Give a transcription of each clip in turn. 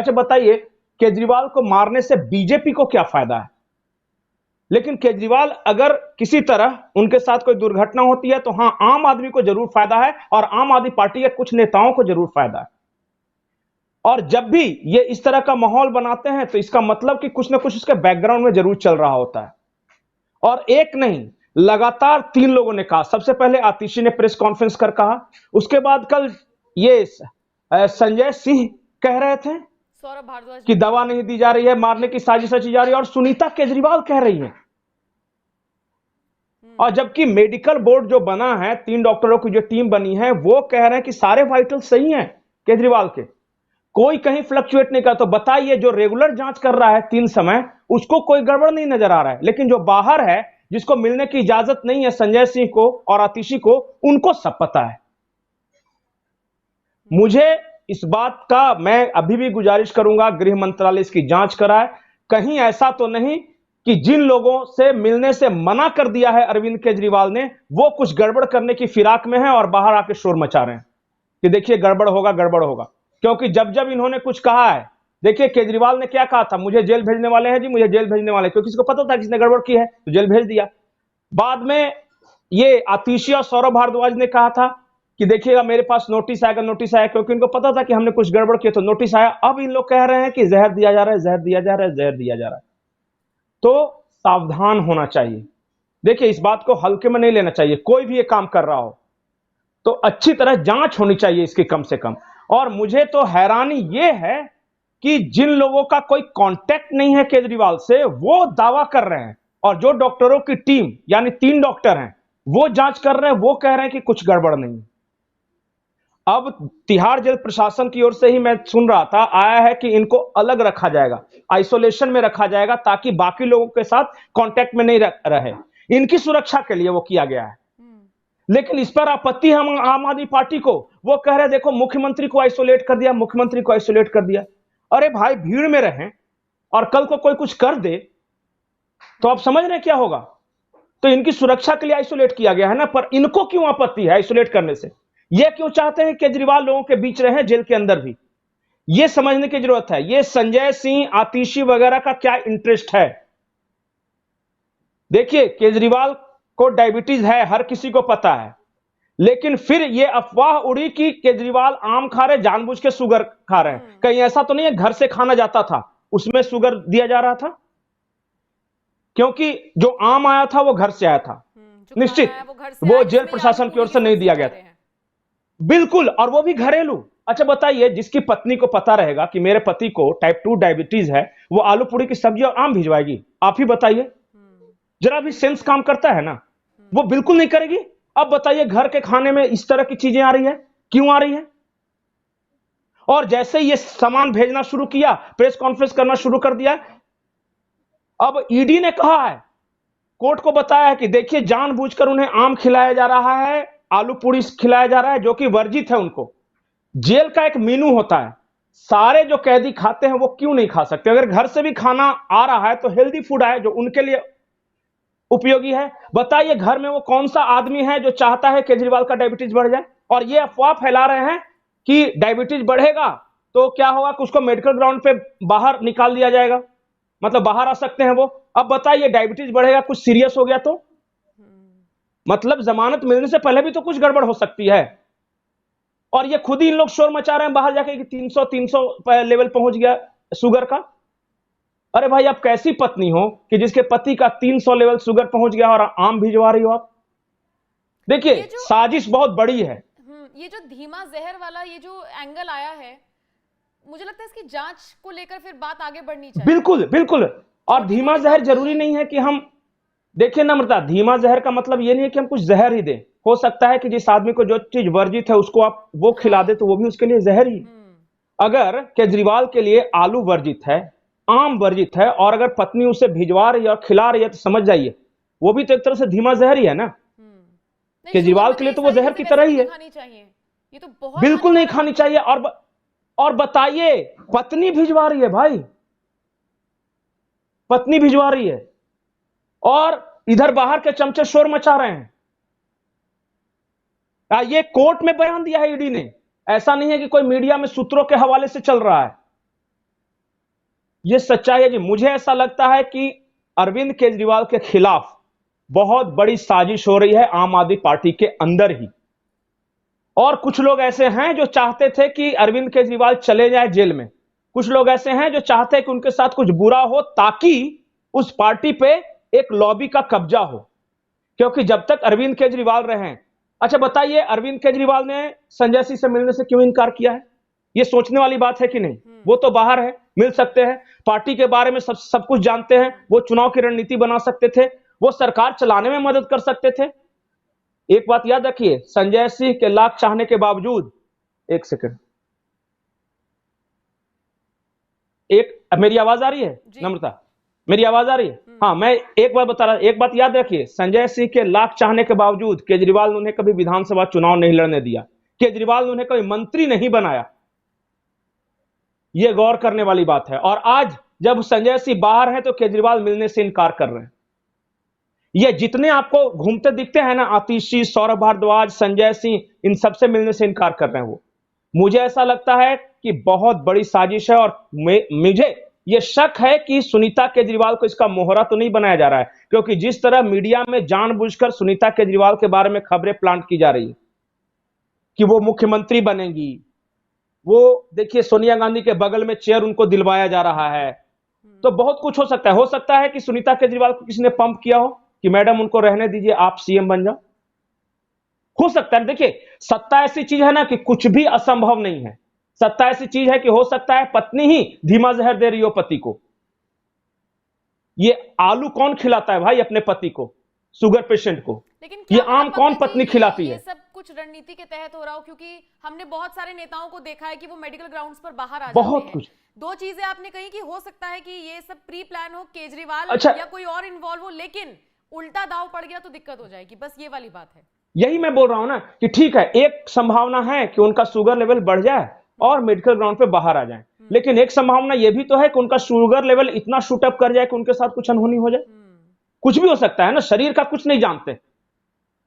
अच्छा बताइए, केजरीवाल को मारने से बीजेपी को क्या फायदा है? लेकिन केजरीवाल अगर किसी तरह उनके साथ कोई दुर्घटना होती है तो हां, आम आदमी को जरूर फायदा है और आम आदमी पार्टी के कुछ नेताओं को जरूर फायदा है। और जब भी ये इस तरह का माहौल बनाते हैं तो इसका मतलब कि कुछ ना कुछ उसके बैकग्राउंड में जरूर चल रहा होता है। और एक नहीं, लगातार 3 लोगों ने कहा। सबसे पहले आतिशी ने प्रेस कॉन्फ्रेंस कर कहा, उसके बाद कल ये संजय सिंह कह रहे थे सौरभ भारद्वाज कि दवा नहीं दी जा रही है, मारने की साजिश रची जा रही है, और सुनीता केजरीवाल कह रही है। और जबकि मेडिकल बोर्ड जो बना है, 3 डॉक्टरों की जो टीम बनी है, वो कह रहे हैं कि सारे वाइटल सही हैं केजरीवाल के, कोई कहीं फ्लक्चुएट नहीं कर। तो बताइए, जो रेगुलर जांच कर रहा है 3 समय, उसको कोई गड़बड़ नहीं नजर आ रहा है, लेकिन जो बाहर है, जिसको मिलने की इजाजत नहीं है, संजय सिंह को और आतिशी को, उनको सब पता है। मुझे इस बात का मैं अभी भी गुजारिश करूंगा, गृह मंत्रालय इसकी जांच कराए। कहीं ऐसा तो नहीं कि जिन लोगों से मिलने से मना कर दिया है अरविंद केजरीवाल ने, वो कुछ गड़बड़ करने की फिराक में है और बाहर आके शोर मचा रहे हैं कि देखिए गड़बड़ होगा, गड़बड़ होगा। क्योंकि जब जब इन्होंने कुछ कहा है, देखिए केजरीवाल ने क्या कहा था, मुझे जेल भेजने वाले हैं जी, मुझे जेल भेजने वाले हैं, क्योंकि इसको पता था किसने गड़बड़ की है तो जेल भेज दिया। बाद में ये आतिशी और सौरभ भारद्वाज ने कहा था कि देखिएगा मेरे पास नोटिस आएगा, नोटिस आया, क्योंकि इनको पता था कि हमने कुछ गड़बड़ किया तो नोटिस आया। अब इन लोग कह रहे हैं कि जहर दिया जा रहा है, जहर दिया जा रहा है, जहर दिया जा रहा है। तो सावधान होना चाहिए। देखिए, इस बात को हल्के में नहीं लेना चाहिए। कोई भी ये काम कर रहा हो तो अच्छी तरह जांच होनी चाहिए इसकी, कम से कम। और मुझे तो हैरानी ये है कि जिन लोगों का कोई कांटेक्ट नहीं है केजरीवाल से, वो दावा कर रहे हैं, और जो डॉक्टरों की टीम, यानी 3 डॉक्टर हैं, वो जांच कर रहे हैं, वो कह रहे हैं कि कुछ गड़बड़ नहीं। अब तिहाड़ जेल प्रशासन की ओर से ही मैं सुन रहा था, आया है कि इनको अलग रखा जाएगा, आइसोलेशन में रखा जाएगा, ताकि बाकी लोगों के साथ कांटेक्ट में नहीं रहे। इनकी सुरक्षा के लिए वो किया गया है। लेकिन इस पर आपत्ति है आम आदमी पार्टी को। वो कह रहे देखो मुख्यमंत्री को आइसोलेट कर दिया, मुख्यमंत्री को आइसोलेट कर दिया। अरे भाई, भीड़ में रहें और कल को कोई कुछ कर दे तो आप समझ रहे हैं क्या होगा। तो इनकी सुरक्षा के लिए आइसोलेट किया गया है ना। पर इनको क्यों आपत्ति है आइसोलेट करने से? ये क्यों चाहते हैं केजरीवाल लोगों के बीच रहे, जेल के अंदर भी? ये समझने की जरूरत है। ये संजय सिंह, आतिशी वगैरह का क्या इंटरेस्ट है? देखिए, केजरीवाल को डायबिटीज है, हर किसी को पता है, लेकिन फिर ये अफवाह उड़ी कि केजरीवाल आम खा रहे, जानबूझ के शुगर खा रहे हैं। कहीं ऐसा तो नहीं है घर से खाना जाता था उसमें शुगर दिया जा रहा था? क्योंकि जो आम आया था वो घर से आया था, निश्चित वो जेल प्रशासन की ओर से नहीं दिया गया था। बिल्कुल, और वो भी घरेलू। अच्छा बताइए, जिसकी पत्नी को पता रहेगा कि मेरे पति को टाइप 2 डायबिटीज है, वो आलू पूरी की सब्जी और आम भिजवाएगी? आप ही बताइए, जरा भी सेंस काम करता है ना? वो बिल्कुल नहीं करेगी। अब बताइए, घर के खाने में इस तरह की चीजें आ रही है, क्यों आ रही है? और जैसे ही ये सामान भेजना शुरू किया, प्रेस कॉन्फ्रेंस करना शुरू कर दिया। अब ईडी ने कहा है, कोर्ट को बताया है कि देखिए जानबूझकर उन्हें आम खिलाया जा रहा है, आलू पूरी खिलाया जा रहा है, जो कि वर्जित है उनको। जेल का एक मेनू होता है, सारे जो कैदी खाते हैं वो क्यों नहीं खा सकते? अगर घर से भी खाना आ रहा है तो हेल्दी फूड आए जो उनके लिए उपयोगी है। बताइए, घर में वो कौन सा आदमी है जो चाहता है केजरीवाल का डायबिटीज बढ़ जाए? और ये अफवाह फैला रहे हैं कि डायबिटीज बढ़ेगा तो क्या होगा कि उसको मेडिकल ग्राउंड पे बाहर निकाल दिया जाएगा, मतलब बाहर आ सकते हैं वो। अब बताइए, डायबिटीज बढ़ेगा, कुछ सीरियस हो गया तो मतलब जमानत मिलने से पहले भी तो कुछ गड़बड़ हो सकती है। और ये खुद ही इन लोग शोर मचा रहे हैं बाहर जाके कि 300 लेवल पहुंच गया शुगर का। अरे भाई, आप कैसी पत्नी हो कि जिसके पति का 300 लेवल शुगर पहुंच गया और आम भिजवा रही हो आप? देखिए, साजिश बहुत बड़ी है। ये जो धीमा जहर वाला ये जो एंगल आया है, मुझे लगता है इसकी जांच को लेकर फिर बात आगे बढ़नी चाहिए। बिल्कुल बिल्कुल। और धीमा जहर जरूरी नहीं है कि हम, देखिए नम्रता, धीमा जहर का मतलब ये नहीं है कि हम कुछ जहर ही दें। हो सकता है कि जिस आदमी को जो चीज वर्जित है उसको आप वो खिला दे तो वो भी उसके लिए जहर ही। अगर केजरीवाल के लिए आलू वर्जित है, आम वर्जित है, और अगर पत्नी उसे भिजवा रही है और खिला रही है, तो समझ जाइए वो भी तो एक तरह से धीमा जहर ही है ना। केजरीवाल के लिए तो वो जहर की तरह ही है। ये तो बहुत बिल्कुल नहीं खानी चाहिए। और बताइए, पत्नी भिजवा रही है भाई, पत्नी भिजवा रही है, और इधर बाहर के चमचे शोर मचा रहे हैं। ये कोर्ट में बयान दिया है ईडी ने, ऐसा नहीं है कि कोई मीडिया में सूत्रों के हवाले से चल रहा है। ये सच्चाई है जी। मुझे ऐसा लगता है कि अरविंद केजरीवाल के खिलाफ बहुत बड़ी साजिश हो रही है आम आदमी पार्टी के अंदर ही। और कुछ लोग ऐसे हैं जो चाहते थे कि अरविंद केजरीवाल चले जाए जेल में। कुछ लोग ऐसे हैं जो चाहते हैं कि उनके साथ कुछ बुरा हो ताकि उस पार्टी पे एक लॉबी का कब्जा हो, क्योंकि जब तक अरविंद केजरीवाल रहे। अच्छा बताइए, अरविंद केजरीवाल ने संजय सिंह से मिलने से क्यों इनकार किया है? ये सोचने वाली बात है कि नहीं? वो तो बाहर है, मिल सकते हैं, पार्टी के बारे में सब कुछ जानते हैं, वो चुनाव की रणनीति बना सकते थे, वो सरकार चलाने में मदद कर सकते थे। एक बात याद रखिए, संजय सिंह के लाख चाहने के बावजूद, एक सेकंड, मेरी आवाज आ रही है नम्रता? मेरी आवाज आ रही है? हाँ, मैं एक बात बता रहा, एक बात याद रखिए, संजय सिंह के लाख चाहने के बावजूद केजरीवाल ने उन्हें कभी विधानसभा चुनाव नहीं लड़ने दिया, केजरीवाल ने उन्हें कभी मंत्री नहीं बनाया। यह गौर करने वाली बात है। और आज जब संजय सिंह बाहर है तो केजरीवाल मिलने से इनकार कर रहे हैं। ये जितने आपको घूमते दिखते हैं ना, आतिशी, सौरभ भारद्वाज, संजय सिंह, इन सबसे मिलने से इनकार कर रहे हैं वो। मुझे ऐसा लगता है कि बहुत बड़ी साजिश है। और मुझे यह शक है कि सुनीता केजरीवाल को इसका मोहरा तो नहीं बनाया जा रहा है, क्योंकि जिस तरह मीडिया में जानबूझकर सुनीता केजरीवाल के बारे में खबरें प्लांट की जा रही है कि वो मुख्यमंत्री बनेंगी, वो देखिए सोनिया गांधी के बगल में चेयर उनको दिलवाया जा रहा है, तो बहुत कुछ हो सकता है। हो सकता है कि सुनीता केजरीवाल को किसी ने पंप किया हो कि मैडम उनको रहने दीजिए, आप सीएम बन जाओ। हो सकता है। देखिए, सत्ता ऐसी चीज है ना कि कुछ भी असंभव नहीं है। सत्ता ऐसी चीज है कि हो सकता है पत्नी ही धीमा जहर दे रही हो पति को। ये आलू कौन खिलाता है भाई अपने पति को, शुगर पेशेंट को? लेकिन ये आम कौन पत्नी खिलाती है? ये सब कुछ रणनीति के तहत हो रहा हो, क्योंकि हमने बहुत सारे नेताओं को देखा है कि वो मेडिकल ग्राउंड्स पर बाहर आ जाते हैं। बहुत कुछ। दो चीजें आपने कही कि हो सकता है कि ये सब प्री प्लान हो, केजरीवाल अच्छा, या कोई और इन्वॉल्व हो, लेकिन उल्टा दाव पड़ गया तो दिक्कत हो जाएगी। बस ये वाली बात है। यही मैं बोल रहा हूं ना कि ठीक है, एक संभावना है कि उनका शुगर लेवल बढ़ जाए और मेडिकल ग्राउंड पे बाहर आ जाए, लेकिन एक संभावना यह भी तो है कि उनका शुगर लेवल इतना शूट अप कर जाए कि उनके साथ कुछ अनहोनी हो जाए। कुछ भी हो सकता है ना, शरीर का कुछ नहीं जानते।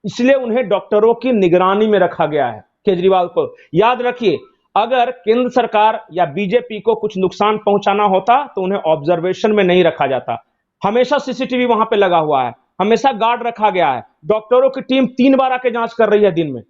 इसलिए उन्हें डॉक्टरों की निगरानी में रखा गया है केजरीवाल को। याद रखिए, अगर केंद्र सरकार या बीजेपी को कुछ नुकसान पहुंचाना होता तो उन्हें ऑब्जर्वेशन में नहीं रखा जाता। हमेशा सीसीटीवी वहां पे लगा हुआ है, हमेशा गार्ड रखा गया है, डॉक्टरों की टीम 3 बार आके जांच कर रही है दिन में।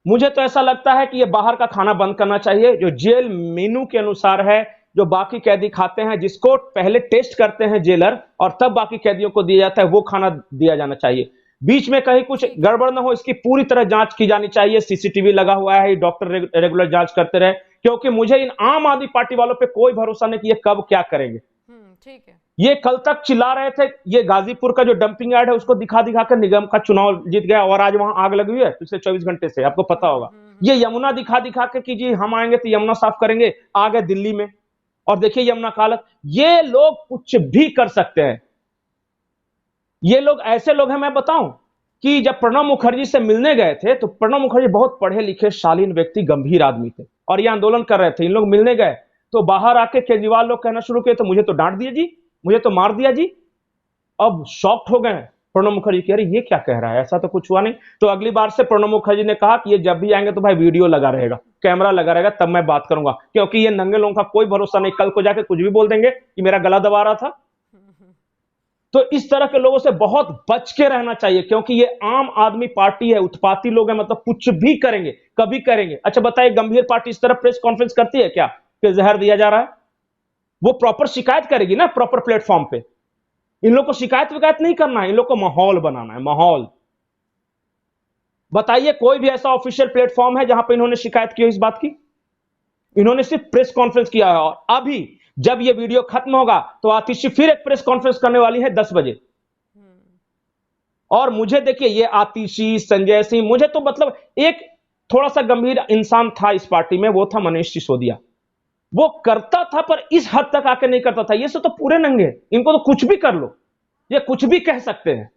मुझे तो ऐसा लगता है कि यह बाहर का खाना बंद करना चाहिए, जो जेल मेनू के अनुसार है, जो बाकी कैदी खाते हैं, जिसको पहले टेस्ट करते हैं जेलर और तब बाकी कैदियों को दिया जाता है, वो खाना दिया जाना चाहिए। बीच में कहीं कुछ गड़बड़ ना हो, इसकी पूरी तरह जांच की जानी चाहिए। सीसीटीवी लगा हुआ है, डॉक्टर रेगुलर जांच करते रहे, क्योंकि मुझे इन आम आदमी पार्टी वालों पे कोई भरोसा नहीं कि ये कब क्या करेंगे। ठीक है। ये कल तक चिल्ला रहे थे, ये गाजीपुर का जो डंपिंग यार्ड है उसको दिखा दिखा कर निगम का चुनाव जीत गया, और आज वहां आग लगी हुई है पिछले 24 घंटे से, आपको पता होगा। ये यमुना दिखा दिखा के कि जी हम आएंगे तो यमुना साफ करेंगे, आ गए दिल्ली में और देखिए यमुना का हालत। ये लोग कुछ भी कर सकते हैं। ये लोग ऐसे लोग हैं, मैं बताऊं कि जब प्रणब मुखर्जी से मिलने गए थे तो प्रणब मुखर्जी बहुत पढ़े लिखे शालीन व्यक्ति, गंभीर आदमी थे और ये आंदोलन कर रहे थे। इन लोग मिलने गए तो बाहर आके केजरीवाल लोग कहना शुरू किए, तो मुझे तो डांट दिया जी, मुझे तो मार दिया जी। अब शॉक्ड हो गए प्रणब मुखर्जी, कह रहे ये क्या कह रहा है, ऐसा तो कुछ हुआ नहीं। तो अगली बार से प्रणब मुखर्जी ने कहा कि ये जब भी आएंगे तो भाई वीडियो लगा रहेगा, कैमरा लगा रहेगा, तब मैं बात करूंगा, क्योंकि ये नंगे लोगों का कोई भरोसा नहीं, कल को जाके कुछ भी बोल देंगे कि मेरा गला दबा रहा था। तो इस तरह के लोगों से बहुत बच के रहना चाहिए, क्योंकि ये आम आदमी पार्टी है, उत्पाती लोग हैं, मतलब कुछ भी करेंगे, कभी करेंगे। अच्छा बताइए, गंभीर पार्टी इस तरह प्रेस कॉन्फ्रेंस करती है क्या कि जहर दिया जा रहा है? वो प्रॉपर शिकायत करेगी ना, प्रॉपर प्लेटफॉर्म पे। इन लोग को शिकायत विकायत नहीं करना है, इन लोग को माहौल बनाना है, माहौल। बताइए कोई भी ऐसा ऑफिशियल प्लेटफॉर्म है जहां पे इन्होंने शिकायत की हो इस बात की? इन्होंने सिर्फ प्रेस कॉन्फ्रेंस किया है। और अभी जब ये वीडियो खत्म होगा तो आतिशी फिर एक प्रेस कॉन्फ्रेंस करने वाली है 10 बजे। और मुझे देखिए, ये आतिशी, संजय सिंह, मुझे तो मतलब एक थोड़ा सा गंभीर इंसान था इस पार्टी में, वो था मनीष सिसोदिया। वो करता था पर इस हद तक आके नहीं करता था। ये सब तो पूरे नंगे, इनको तो कुछ भी कर लो, ये कुछ भी कह सकते हैं।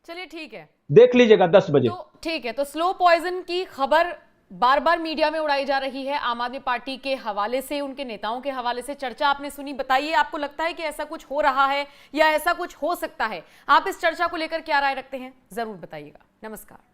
चलिए ठीक है, देख लीजिएगा 10 बजे। तो ठीक है, तो स्लो पॉइजन की खबर बार बार मीडिया में उड़ाई जा रही है, आम आदमी पार्टी के हवाले से, उनके नेताओं के हवाले से चर्चा आपने सुनी। बताइए, आपको लगता है कि ऐसा कुछ हो रहा है या ऐसा कुछ हो सकता है? आप इस चर्चा को लेकर क्या राय रखते हैं, जरूर बताइएगा। नमस्कार।